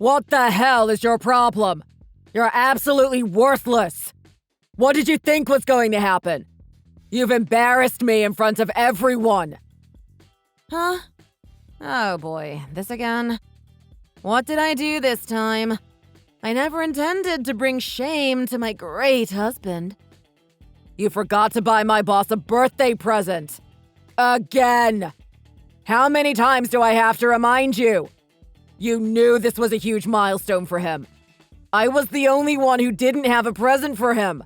What the hell is your problem? You're absolutely worthless. What did you think was going to happen? You've embarrassed me in front of everyone. Huh? Oh boy, this again. What did I do this time? I never intended to bring shame to my great husband. You forgot to buy my boss a birthday present. Again. How many times do I have to remind you? You knew this was a huge milestone for him. I was the only one who didn't have a present for him.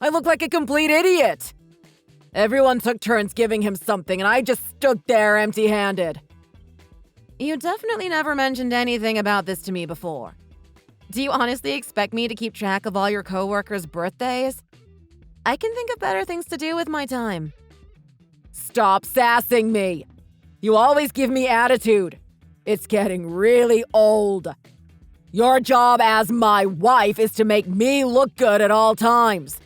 I look like a complete idiot. Everyone took turns giving him something, and I just stood there empty-handed. You definitely never mentioned anything about this to me before. Do you honestly expect me to keep track of all your coworkers' birthdays? I can think of better things to do with my time. Stop sassing me. You always give me attitude. It's getting really old. Your job as my wife is to make me look good at all times.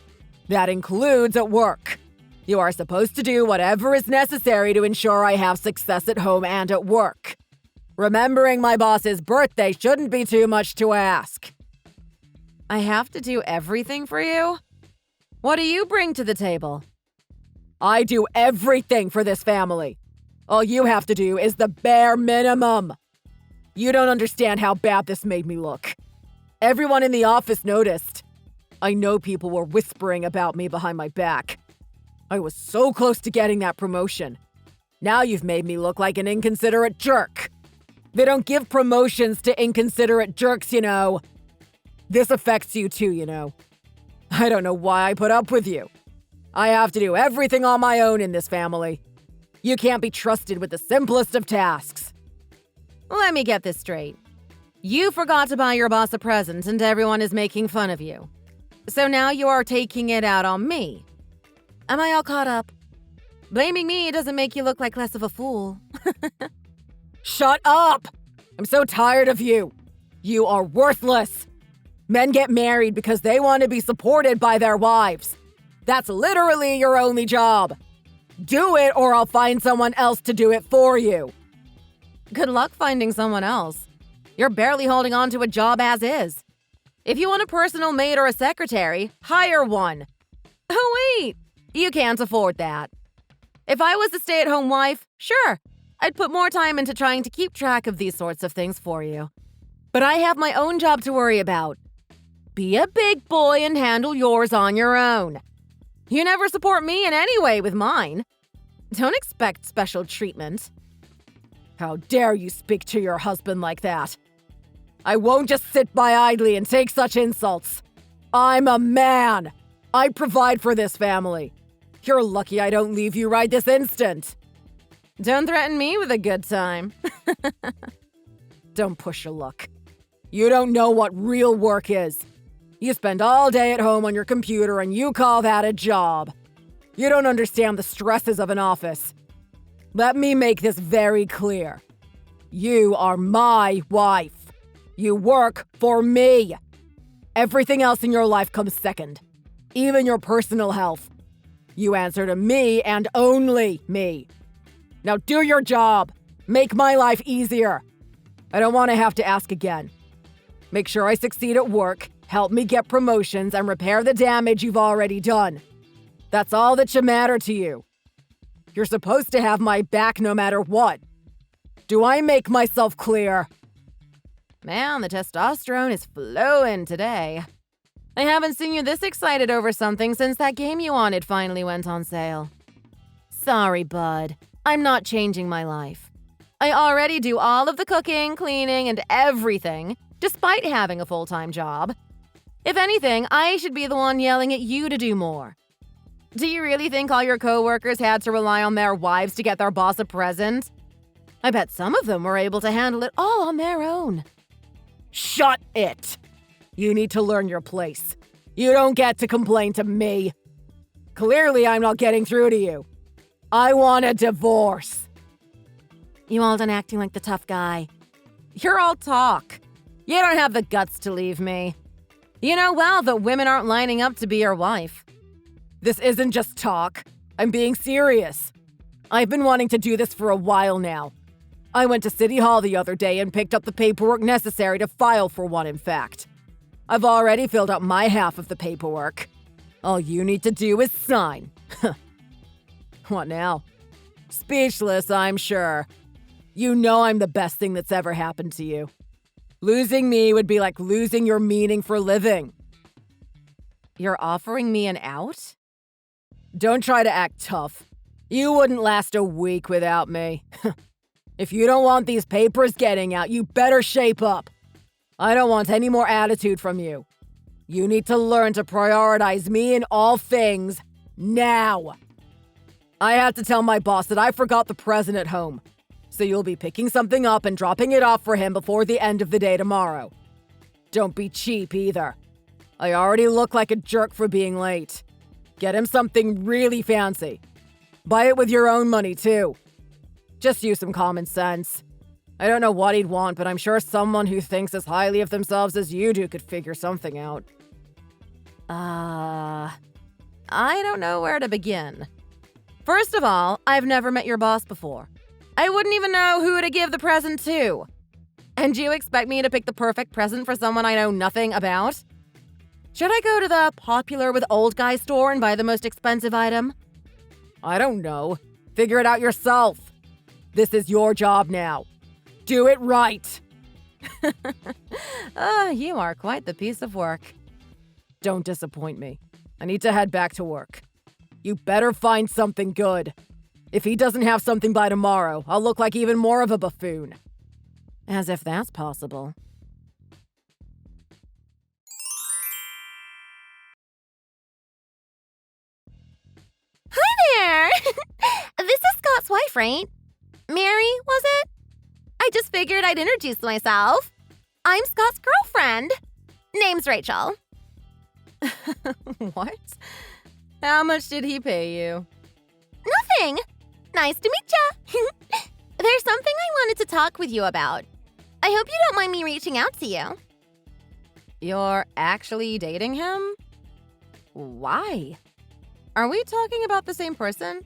That includes at work. You are supposed to do whatever is necessary to ensure I have success at home and at work. Remembering my boss's birthday shouldn't be too much to ask. I have to do everything for you? What do you bring to the table? I do everything for this family. All you have to do is the bare minimum. You don't understand how bad this made me look. Everyone in the office noticed. I know people were whispering about me behind my back. I was so close to getting that promotion. Now you've made me look like an inconsiderate jerk. They don't give promotions to inconsiderate jerks, you know. This affects you too, you know. I don't know why I put up with you. I have to do everything on my own in this family. You can't be trusted with the simplest of tasks. Let me get this straight. You forgot to buy your boss a present and everyone is making fun of you. So now you are taking it out on me. Am I all caught up? Blaming me doesn't make you look like less of a fool. Shut up! I'm so tired of you. You are worthless. Men get married because they want to be supported by their wives. That's literally your only job. Do it or I'll find someone else to do it for you. Good luck finding someone else. You're barely holding on to a job as is. If you want a personal maid or a secretary, hire one. Oh wait, you can't afford that. If I was a stay-at-home wife, sure, I'd put more time into trying to keep track of these sorts of things for you. But I have my own job to worry about. Be a big boy and handle yours on your own. You never support me in any way with mine. Don't expect special treatment. How dare you speak to your husband like that? I won't just sit by idly and take such insults. I'm a man. I provide for this family. You're lucky I don't leave you right this instant. Don't threaten me with a good time. Don't push your luck. You don't know what real work is. You spend all day at home on your computer and you call that a job. You don't understand the stresses of an office. Let me make this very clear. You are my wife. You work for me. Everything else in your life comes second. Even your personal health. You answer to me and only me. Now do your job. Make my life easier. I don't want to have to ask again. Make sure I succeed at work, help me get promotions, and repair the damage you've already done. That's all that should matter to you. You're supposed to have my back no matter what. Do I make myself clear? Man, the testosterone is flowing today. I haven't seen you this excited over something since that game you wanted finally went on sale. Sorry, bud. I'm not changing my life. I already do all of the cooking, cleaning, and everything, despite having a full-time job. If anything, I should be the one yelling at you to do more. Do you really think all your coworkers had to rely on their wives to get their boss a present? I bet some of them were able to handle it all on their own. Shut it! You need to learn your place. You don't get to complain to me. Clearly, I'm not getting through to you. I want a divorce. You all done acting like the tough guy. You're all talk. You don't have the guts to leave me. You know well that women aren't lining up to be your wife. This isn't just talk. I'm being serious. I've been wanting to do this for a while now. I went to City Hall the other day and picked up the paperwork necessary to file for one, in fact. I've already filled out my half of the paperwork. All you need to do is sign. What now? Speechless, I'm sure. You know I'm the best thing that's ever happened to you. Losing me would be like losing your meaning for living. You're offering me an out? Don't try to act tough. You wouldn't last a week without me. If you don't want these papers getting out, you better shape up. I don't want any more attitude from you. You need to learn to prioritize me in all things now. I had to tell my boss that I forgot the present at home, so you'll be picking something up and dropping it off for him before the end of the day tomorrow. Don't be cheap either. I already look like a jerk for being late. Get him something really fancy. Buy it with your own money, too. Just use some common sense. I don't know what he'd want, but I'm sure someone who thinks as highly of themselves as you do could figure something out. I don't know where to begin. First of all, I've never met your boss before. I wouldn't even know who to give the present to. And you expect me to pick the perfect present for someone I know nothing about? Should I go to the popular with old guy store and buy the most expensive item? I don't know. Figure it out yourself. This is your job now. Do it right. You are quite the piece of work. Don't disappoint me. I need to head back to work. You better find something good. If he doesn't have something by tomorrow, I'll look like even more of a buffoon. As if that's possible. Hi there! This is Scott's wife, right? Mary, was it? I just figured I'd introduce myself. I'm Scott's girlfriend. Name's Rachel. What? How much did he pay you? Nothing. Nice to meet ya. There's something I wanted to talk with you about. I hope you don't mind me reaching out to you. You're actually dating him? Why? Are we talking about the same person?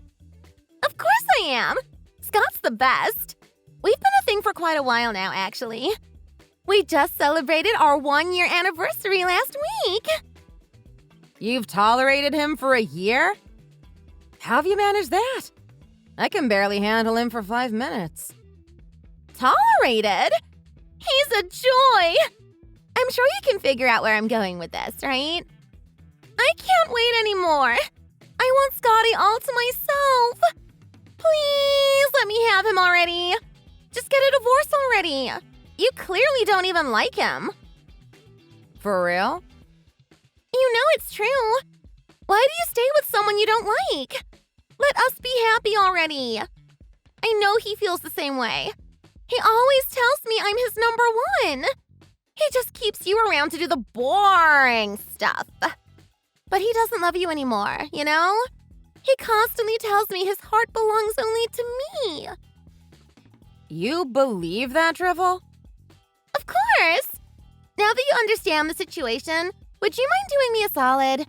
Of course I am. Scott's the best. We've been a thing for quite a while now, actually. We just celebrated our 1-year anniversary last week. You've tolerated him for a year? How have you managed that? I can barely handle him for 5 minutes. Tolerated? He's a joy. I'm sure you can figure out where I'm going with this, right? I can't wait anymore. I want Scotty all to myself. Please let me have him already. Just get a divorce already. You clearly don't even like him. For real? You know it's true. Why do you stay with someone you don't like? Let us be happy already. I know he feels the same way. He always tells me I'm his number one. He just keeps you around to do the boring stuff. But he doesn't love you anymore, you know? He constantly tells me his heart belongs only to me. You believe that, Drivel? Of course. Now that you understand the situation, would you mind doing me a solid?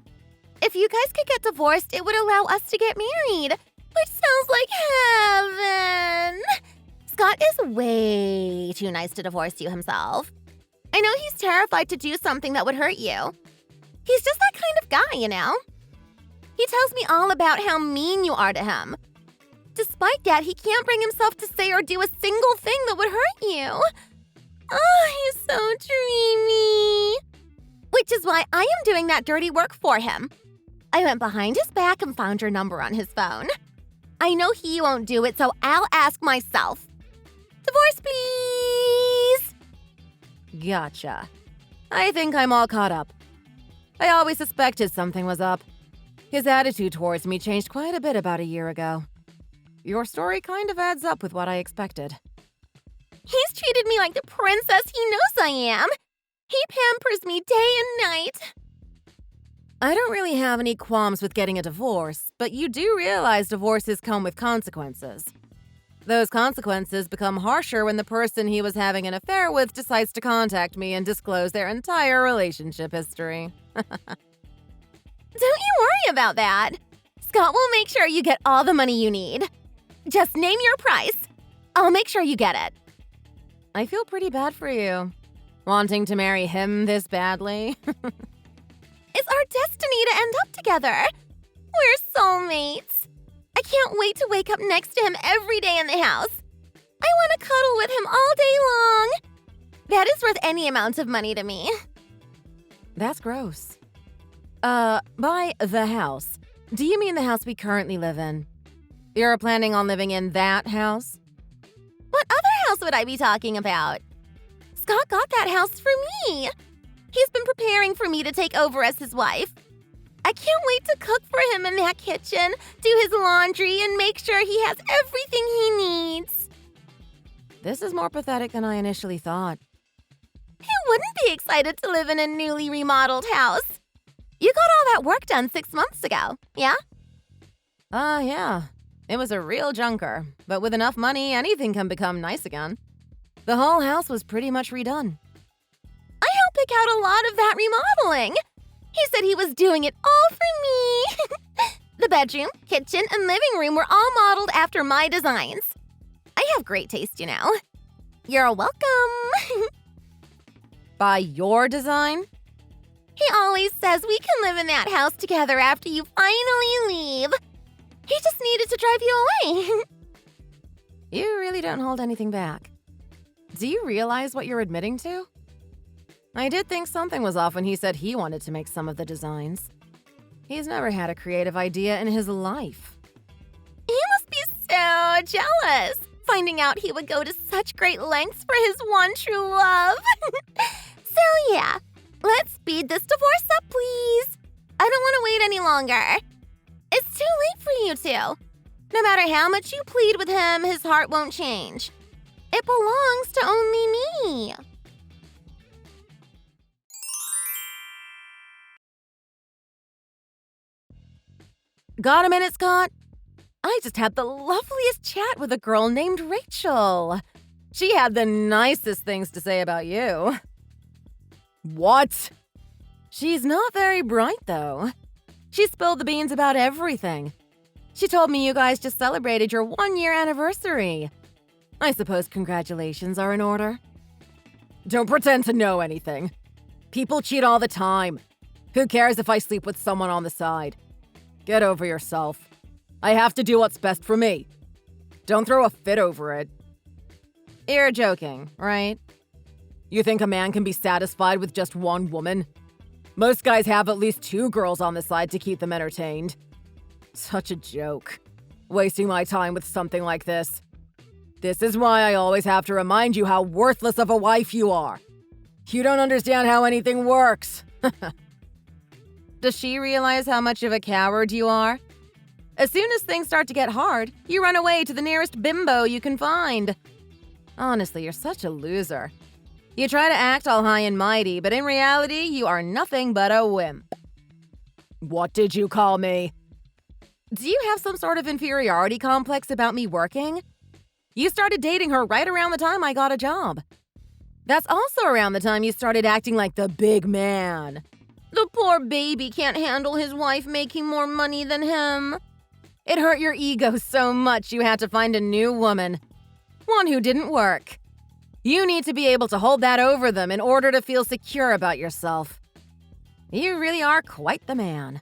If you guys could get divorced, it would allow us to get married, which sounds like heaven. Scott is way too nice to divorce you himself. I know he's terrified to do something that would hurt you. He's just that kind of guy, you know? He tells me all about how mean you are to him. Despite that, he can't bring himself to say or do a single thing that would hurt you. Oh, he's so dreamy. Which is why I am doing that dirty work for him. I went behind his back and found your number on his phone. I know he won't do it, so I'll ask myself. Divorce, please. Gotcha. I think I'm all caught up. I always suspected something was up. His attitude towards me changed quite a bit about a year ago. Your story kind of adds up with what I expected. He's treated me like the princess he knows I am. He pampers me day and night. I don't really have any qualms with getting a divorce, but you do realize divorces come with consequences. Those consequences become harsher when the person he was having an affair with decides to contact me and disclose their entire relationship history. Don't you worry about that. Scott will make sure you get all the money you need. Just name your price. I'll make sure you get it. I feel pretty bad for you. Wanting to marry him this badly? It's our destiny to end up together. We're soulmates. I can't wait to wake up next to him every day in the house. I want to cuddle with him all day long. That is worth any amount of money to me. That's gross. By the house, do you mean the house we currently live in? You're planning on living in that house? What other house would I be talking about? Scott got that house for me. He's been preparing for me to take over as his wife. I can't wait to cook for him in that kitchen, do his laundry, and make sure he has everything he needs. This is more pathetic than I initially thought. Who wouldn't be excited to live in a newly remodeled house? You got all that work done 6 months ago, yeah? Yeah. It was a real junker, but with enough money, anything can become nice again. The whole house was pretty much redone. I helped pick out a lot of that remodeling. He said he was doing it all for me. The bedroom, kitchen, and living room were all modeled after my designs. I have great taste, you know. You're welcome. By your design? He always says we can live in that house together after you finally leave. He just needed to drive you away. You really don't hold anything back. Do you realize what you're admitting to? I did think something was off when he said he wanted to make some of the designs. He's never had a creative idea in his life. He must be so jealous, finding out he would go to such great lengths for his one true love. So yeah, let's speed this divorce up, please. I don't want to wait any longer. It's too late for you two. No matter how much you plead with him, his heart won't change. It belongs to only me. Got a minute, Scott? I just had the loveliest chat with a girl named Rachel. She had the nicest things to say about you. What? She's not very bright, though. She spilled the beans about everything. She told me you guys just celebrated your 1-year anniversary. I suppose congratulations are in order. Don't pretend to know anything. People cheat all the time. Who cares if I sleep with someone on the side? Get over yourself. I have to do what's best for me. Don't throw a fit over it. You're joking, right? You think a man can be satisfied with just one woman? Most guys have at least 2 girls on the side to keep them entertained. Such a joke. Wasting my time with something like this. This is why I always have to remind you how worthless of a wife you are. You don't understand how anything works. Does she realize how much of a coward you are? As soon as things start to get hard, you run away to the nearest bimbo you can find. Honestly, you're such a loser. You try to act all high and mighty, but in reality, you are nothing but a wimp. What did you call me? Do you have some sort of inferiority complex about me working? You started dating her right around the time I got a job. That's also around the time you started acting like the big man. The poor baby can't handle his wife making more money than him. It hurt your ego so much you had to find a new woman. One who didn't work. You need to be able to hold that over them in order to feel secure about yourself. You really are quite the man.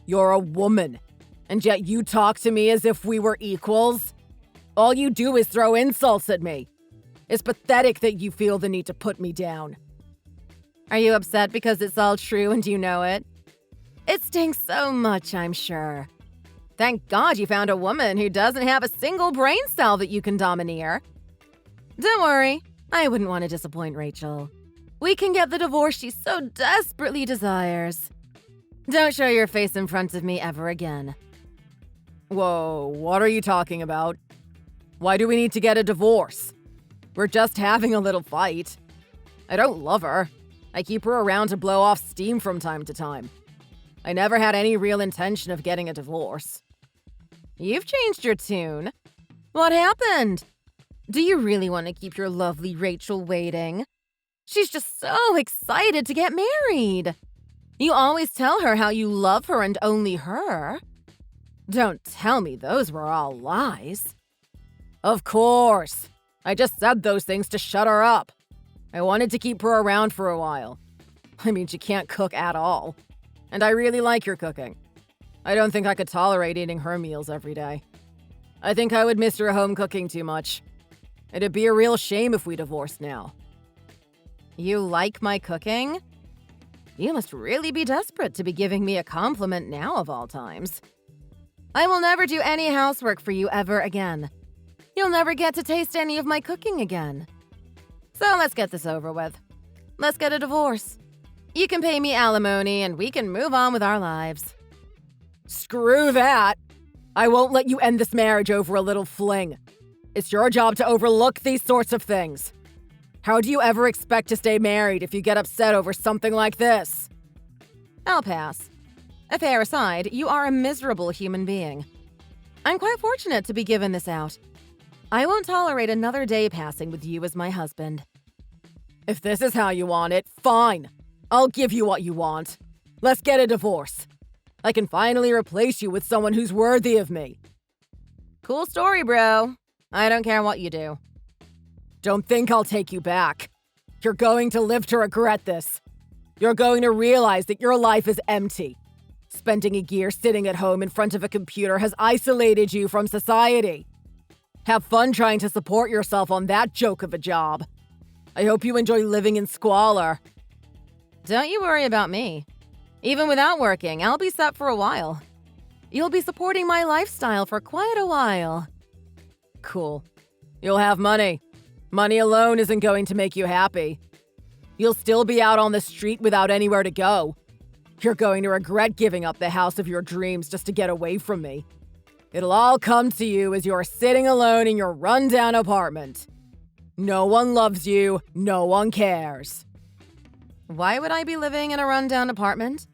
You're a woman, and yet you talk to me as if we were equals? All you do is throw insults at me. It's pathetic that you feel the need to put me down. Are you upset because it's all true and you know it? It stings so much, I'm sure. Thank God you found a woman who doesn't have a single brain cell that you can domineer. Don't worry, I wouldn't want to disappoint Rachel. We can get the divorce she so desperately desires. Don't show your face in front of me ever again. Whoa, what are you talking about? Why do we need to get a divorce? We're just having a little fight. I don't love her. I keep her around to blow off steam from time to time. I never had any real intention of getting a divorce. You've changed your tune. What happened? Do you really want to keep your lovely Rachel waiting? She's just so excited to get married. You always tell her how you love her and only her. Don't tell me those were all lies. Of course. I just said those things to shut her up. I wanted to keep her around for a while. I mean, she can't cook at all. And I really like your cooking. I don't think I could tolerate eating her meals every day. I think I would miss your home cooking too much. It'd be a real shame if we divorced now. You like my cooking? You must really be desperate to be giving me a compliment now of all times. I will never do any housework for you ever again. You'll never get to taste any of my cooking again. So let's get this over with. Let's get a divorce. You can pay me alimony and we can move on with our lives. Screw that! I won't let you end this marriage over a little fling. It's your job to overlook these sorts of things. How do you ever expect to stay married if you get upset over something like this? I'll pass. Affair aside, you are a miserable human being. I'm quite fortunate to be given this out. I won't tolerate another day passing with you as my husband. If this is how you want it, fine. I'll give you what you want. Let's get a divorce. I can finally replace you with someone who's worthy of me. Cool story, bro. I don't care what you do. Don't think I'll take you back. You're going to live to regret this. You're going to realize that your life is empty. Spending a year sitting at home in front of a computer has isolated you from society. Have fun trying to support yourself on that joke of a job. I hope you enjoy living in squalor. Don't you worry about me. Even without working, I'll be set for a while. You'll be supporting my lifestyle for quite a while. Cool. You'll have money. Money alone isn't going to make you happy. You'll still be out on the street without anywhere to go. You're going to regret giving up the house of your dreams just to get away from me. It'll all come to you as you're sitting alone in your rundown apartment. No one loves you. No one cares. Why would I be living in a rundown apartment?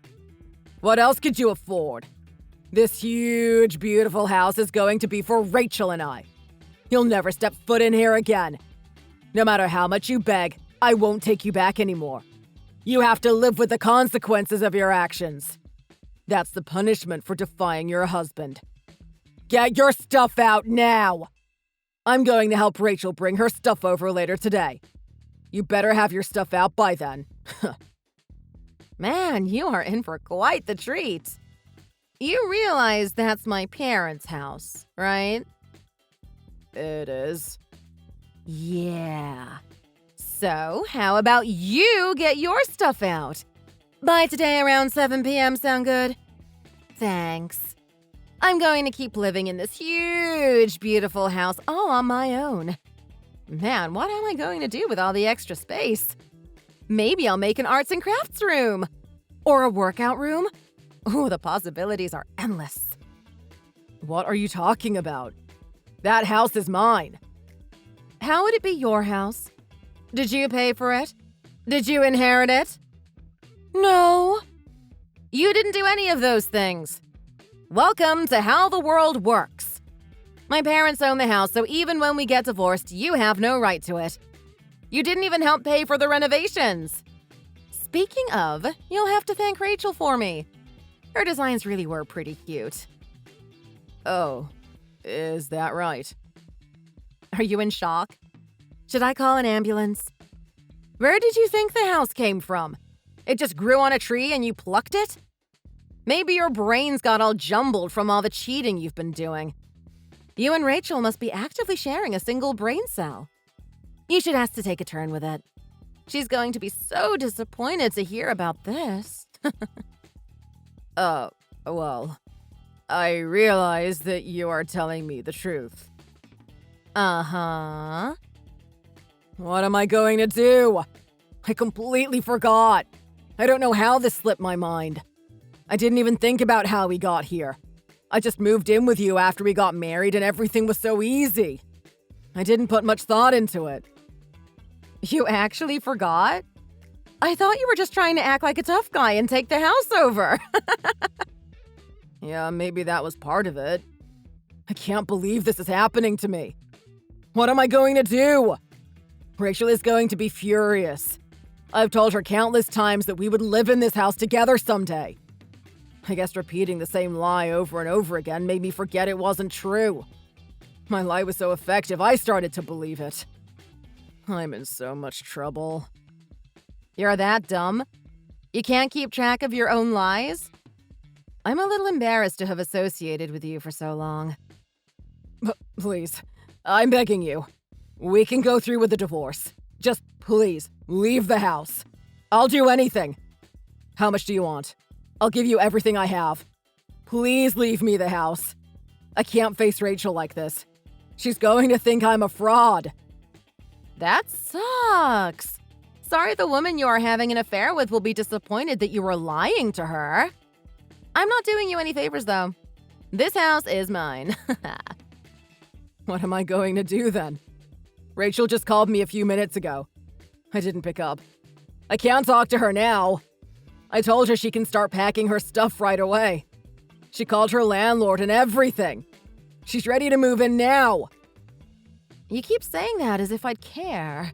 What else could you afford? This huge, beautiful house is going to be for Rachel and I. You'll never step foot in here again. No matter how much you beg, I won't take you back anymore. You have to live with the consequences of your actions. That's the punishment for defying your husband. Get your stuff out now! I'm going to help Rachel bring her stuff over later today. You better have your stuff out by then. Man, you are in for quite the treat. You realize that's my parents' house, right? It is. Yeah. So, how about you get your stuff out? By today around 7 p.m. sound good? Thanks. I'm going to keep living in this huge, beautiful house all on my own. Man, what am I going to do with all the extra space? Maybe I'll make an arts and crafts room. Or a workout room. Ooh, the possibilities are endless. What are you talking about? That house is mine. How would it be your house? Did you pay for it? Did you inherit it? No. You didn't do any of those things. Welcome to how the world works. My parents own the house, so even when we get divorced, you have no right to it. You didn't even help pay for the renovations. Speaking of, you'll have to thank Rachel for me. Her designs really were pretty cute. Oh, is that right? Are you in shock? Should I call an ambulance? Where did you think the house came from? It just grew on a tree and you plucked it? Maybe your brains got all jumbled from all the cheating you've been doing. You and Rachel must be actively sharing a single brain cell. You should ask to take a turn with it. She's going to be so disappointed to hear about this. Well, I realize that you are telling me the truth. Uh-huh. What am I going to do? I completely forgot. I don't know how this slipped my mind. I didn't even think about how we got here. I just moved in with you after we got married and everything was so easy. I didn't put much thought into it. You actually forgot? I thought you were just trying to act like a tough guy and take the house over. Yeah, maybe that was part of it. I can't believe this is happening to me. What am I going to do? Rachel is going to be furious. I've told her countless times that we would live in this house together someday. I guess repeating the same lie over and over again made me forget it wasn't true. My lie was so effective, I started to believe it. I'm in so much trouble. You're that dumb? You can't keep track of your own lies? I'm a little embarrassed to have associated with you for so long. Please, I'm begging you. We can go through with the divorce. Just please, leave the house. I'll do anything. How much do you want? I'll give you everything I have. Please leave me the house. I can't face Rachel like this. She's going to think I'm a fraud. That sucks. Sorry the woman you are having an affair with will be disappointed that you were lying to her. I'm not doing you any favors, though. This house is mine. What am I going to do then? Rachel just called me a few minutes ago. I didn't pick up. I can't talk to her now. I told her she can start packing her stuff right away. She called her landlord and everything. She's ready to move in now. You keep saying that as if I'd care.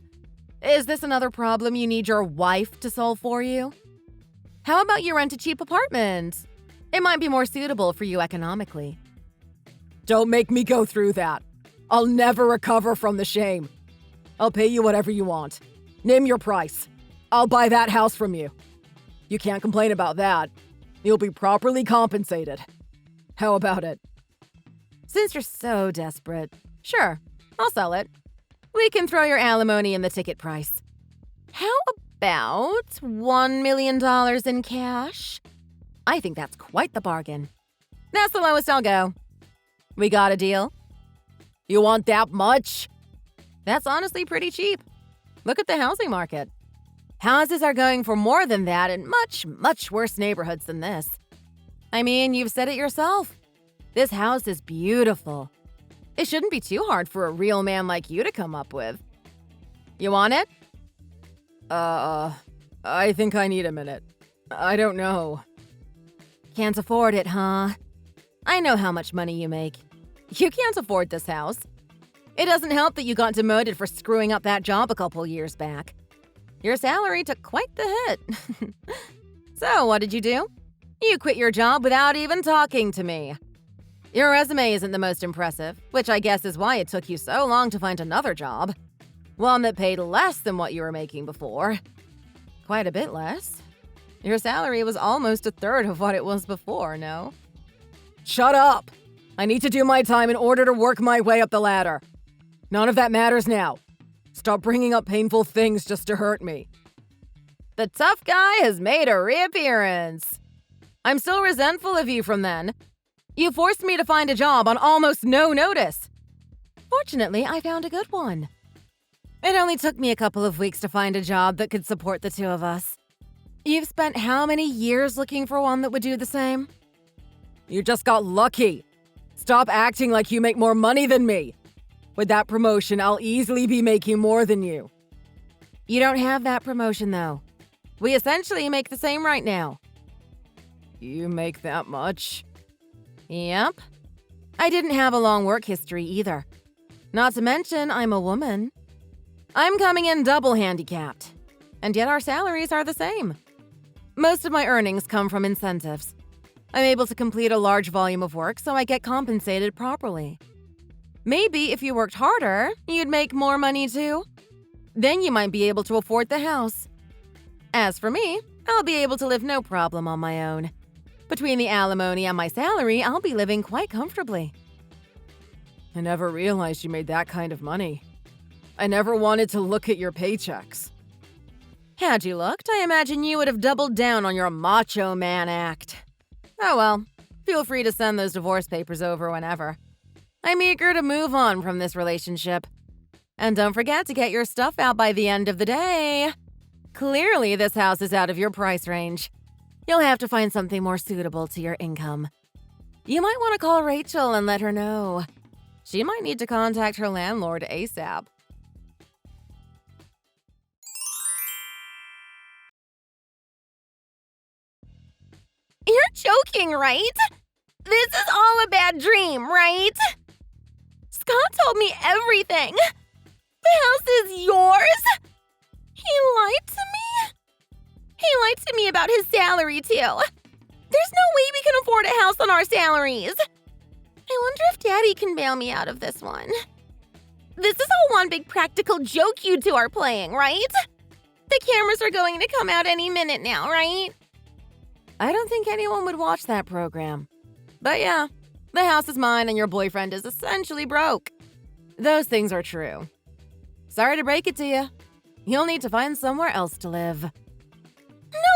Is this another problem you need your wife to solve for you? How about you rent a cheap apartment? It might be more suitable for you economically. Don't make me go through that. I'll never recover from the shame. I'll pay you whatever you want. Name your price. I'll buy that house from you. You can't complain about that. You'll be properly compensated. How about it? Since you're so desperate, sure, I'll sell it. We can throw your alimony in the ticket price. How about $1 million in cash? I think that's quite the bargain. That's the lowest I'll go. We got a deal? You want that much? That's honestly pretty cheap. Look at the housing market. Houses are going for more than that in much, much worse neighborhoods than this. I mean, you've said it yourself. This house is beautiful. It shouldn't be too hard for a real man like you to come up with. You want it? I think I need a minute. I don't know. Can't afford it, huh? I know how much money you make. You can't afford this house. It doesn't help that you got demoted for screwing up that job a couple years back. Your salary took quite the hit. So, what did you do? You quit your job without even talking to me. Your resume isn't the most impressive, which I guess is why it took you so long to find another job. One that paid less than what you were making before. Quite a bit less. Your salary was almost a third of what it was before, no? Shut up! I need to do my time in order to work my way up the ladder. None of that matters now. Stop bringing up painful things just to hurt me. The tough guy has made a reappearance. I'm still resentful of you from then. You forced me to find a job on almost no notice. Fortunately, I found a good one. It only took me a couple of weeks to find a job that could support the two of us. You've spent how many years looking for one that would do the same? You just got lucky. Stop acting like you make more money than me. With that promotion, I'll easily be making more than you. You don't have that promotion, though. We essentially make the same right now. You make that much? Yep. I didn't have a long work history either. Not to mention, I'm a woman. I'm coming in double handicapped. And yet our salaries are the same. Most of my earnings come from incentives. I'm able to complete a large volume of work, so I get compensated properly. Maybe if you worked harder, you'd make more money too. Then you might be able to afford the house. As for me, I'll be able to live no problem on my own. Between the alimony and my salary, I'll be living quite comfortably. I never realized you made that kind of money. I never wanted to look at your paychecks. Had you looked, I imagine you would have doubled down on your macho man act. Oh well, feel free to send those divorce papers over whenever. I'm eager to move on from this relationship. And don't forget to get your stuff out by the end of the day. Clearly, this house is out of your price range. You'll have to find something more suitable to your income. You might want to call Rachel and let her know. She might need to contact her landlord ASAP. You're joking, right? This is all a bad dream, right? Scott told me everything. The house is yours? He lied to me? He lied to me about his salary, too. There's no way we can afford a house on our salaries. I wonder if Daddy can bail me out of this one. This is all one big practical joke you two are playing, right? The cameras are going to come out any minute now, right? I don't think anyone would watch that program. But yeah, the house is mine and your boyfriend is essentially broke. Those things are true. Sorry to break it to you. You'll need to find somewhere else to live. No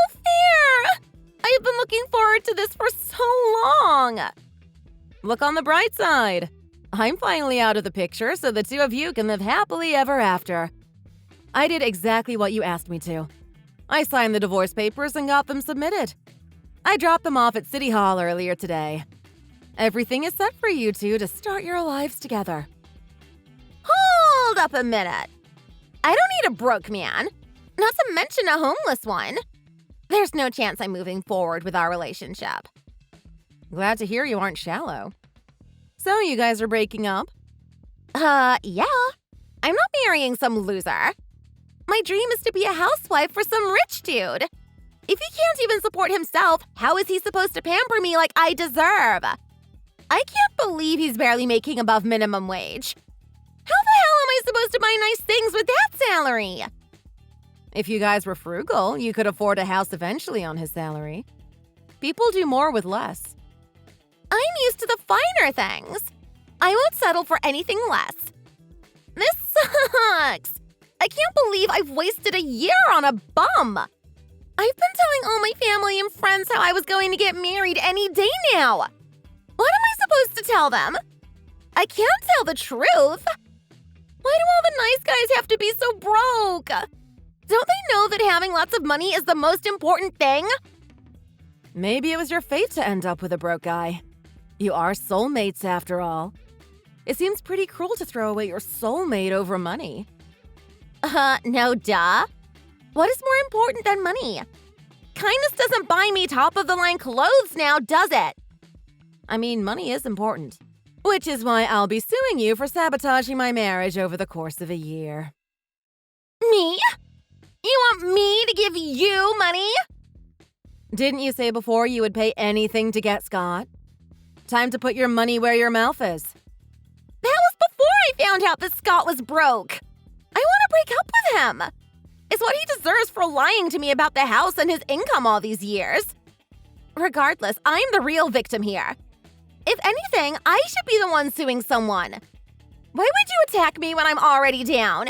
fair! I've been looking forward to this for so long. Look on the bright side. I'm finally out of the picture, so the two of you can live happily ever after. I did exactly what you asked me to. I signed the divorce papers and got them submitted. I dropped them off at City Hall earlier today. Everything is set for you two to start your lives together. Hold up a minute. I don't need a broke man, not to mention a homeless one. There's no chance I'm moving forward with our relationship. Glad to hear you aren't shallow. So you guys are breaking up? Yeah. I'm not marrying some loser. My dream is to be a housewife for some rich dude. If he can't even support himself, how is he supposed to pamper me like I deserve? I can't believe he's barely making above minimum wage. How the hell am I supposed to buy nice things with that salary? If you guys were frugal, you could afford a house eventually on his salary. People do more with less. I'm used to the finer things. I won't settle for anything less. This sucks. I can't believe I've wasted a year on a bum. I've been telling all my family and friends how I was going to get married any day now. What am I supposed to tell them? I can't tell the truth. Why do all the nice guys have to be so broke? Don't they know that having lots of money is the most important thing? Maybe it was your fate to end up with a broke guy. You are soulmates after all. It seems pretty cruel to throw away your soulmate over money. No duh. What is more important than money? Kindness doesn't buy me top-of-the-line clothes now, does it? I mean, money is important. Which is why I'll be suing you for sabotaging my marriage over the course of a year. Me? You want me to give you money? Didn't you say before you would pay anything to get Scott? Time to put your money where your mouth is. That was before I found out that Scott was broke. I want to break up with him. It's what he deserves for lying to me about the house and his income all these years. Regardless, I'm the real victim here. If anything, I should be the one suing someone. Why would you attack me when I'm already down?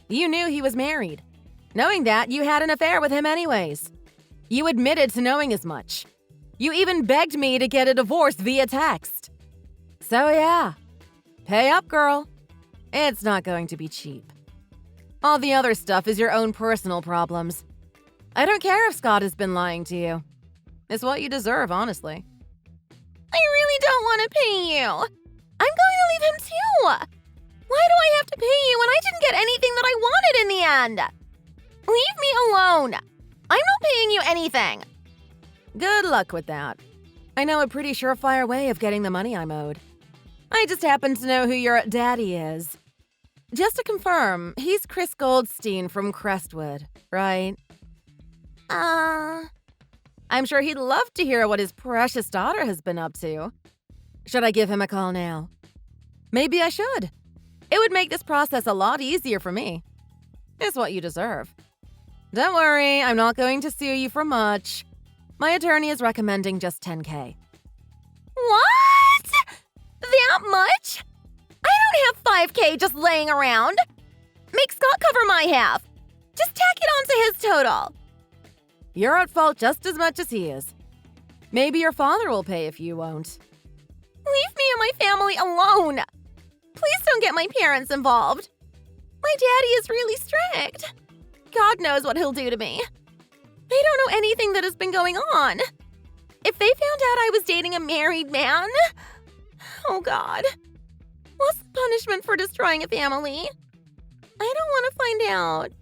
You knew he was married. Knowing that, you had an affair with him anyways. You admitted to knowing as much. You even begged me to get a divorce via text. So yeah, pay up, girl. It's not going to be cheap. All the other stuff is your own personal problems. I don't care if Scott has been lying to you. It's what you deserve, honestly. I really don't want to pay you. I'm going to leave him too. Why do I have to pay you when I didn't get anything that I wanted in the end? Leave me alone. I'm not paying you anything. Good luck with that. I know a pretty surefire way of getting the money I'm owed. I just happen to know who your daddy is. Just to confirm, he's Chris Goldstein from Crestwood, right? I'm sure he'd love to hear what his precious daughter has been up to. Should I give him a call now? Maybe I should. It would make this process a lot easier for me. It's what you deserve. Don't worry, I'm not going to sue you for much. My attorney is recommending just $10K. What? That much? I don't have $5K just laying around. Make Scott cover my half. Just tack it onto his total. You're at fault just as much as he is. Maybe your father will pay if you won't. Leave me and my family alone. Please don't get my parents involved. My daddy is really strict. God knows what he'll do to me. They don't know anything that has been going on. If they found out I was dating a married man, oh God. What's the punishment for destroying a family? I don't want to find out.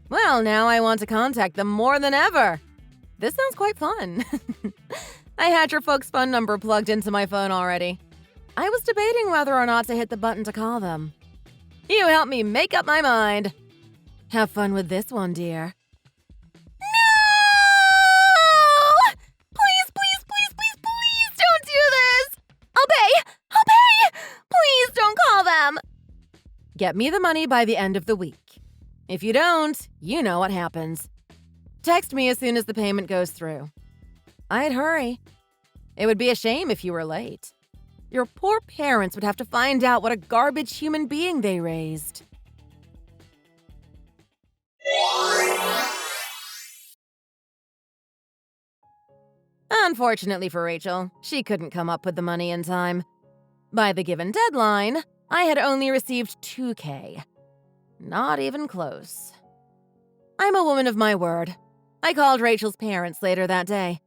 Well, now I want to contact them more than ever. This sounds quite fun. I had your folks' phone number plugged into my phone already. I was debating whether or not to hit the button to call them. You helped me make up my mind. Have fun with this one, dear. No! Please, please, please, please, please don't do this! I'll pay! Get me the money by the end of the week. If you don't, you know what happens. Text me as soon as the payment goes through. I'd hurry. It would be a shame if you were late. Your poor parents would have to find out what a garbage human being they raised. Unfortunately for Rachel, she couldn't come up with the money in time. By the given deadline, I had only received $2,000. Not even close. I'm a woman of my word. I called Rachel's parents later that day.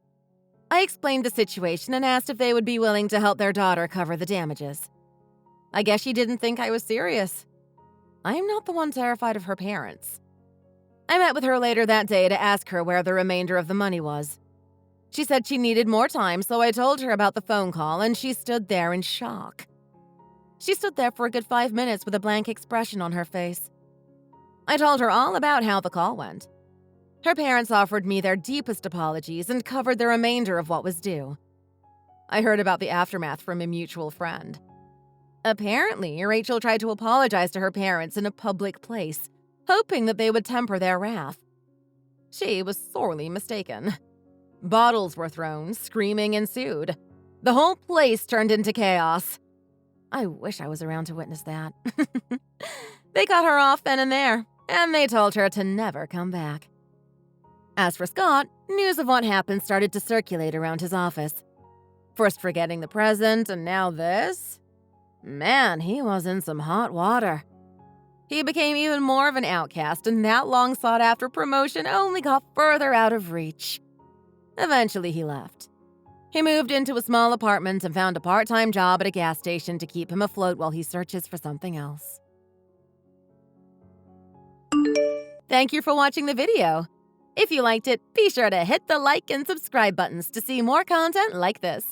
I explained the situation and asked if they would be willing to help their daughter cover the damages. I guess she didn't think I was serious. I am not the one terrified of her parents. I met with her later that day to ask her where the remainder of the money was. She said she needed more time, so I told her about the phone call, and she stood there in shock. She stood there for a good 5 minutes with a blank expression on her face. I told her all about how the call went. Her parents offered me their deepest apologies and covered the remainder of what was due. I heard about the aftermath from a mutual friend. Apparently, Rachel tried to apologize to her parents in a public place, hoping that they would temper their wrath. She was sorely mistaken. Bottles were thrown, screaming ensued. The whole place turned into chaos. I wish I was around to witness that. They cut her off then and there, and they told her to never come back. As for Scott, news of what happened started to circulate around his office. First forgetting the present, and now this? Man, he was in some hot water. He became even more of an outcast, and that long-sought-after promotion only got further out of reach. Eventually, he left. He moved into a small apartment and found a part-time job at a gas station to keep him afloat while he searches for something else. Thank you for watching the video. If you liked it, be sure to hit the like and subscribe buttons to see more content like this.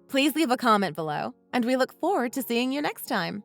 Please leave a comment below, and we look forward to seeing you next time.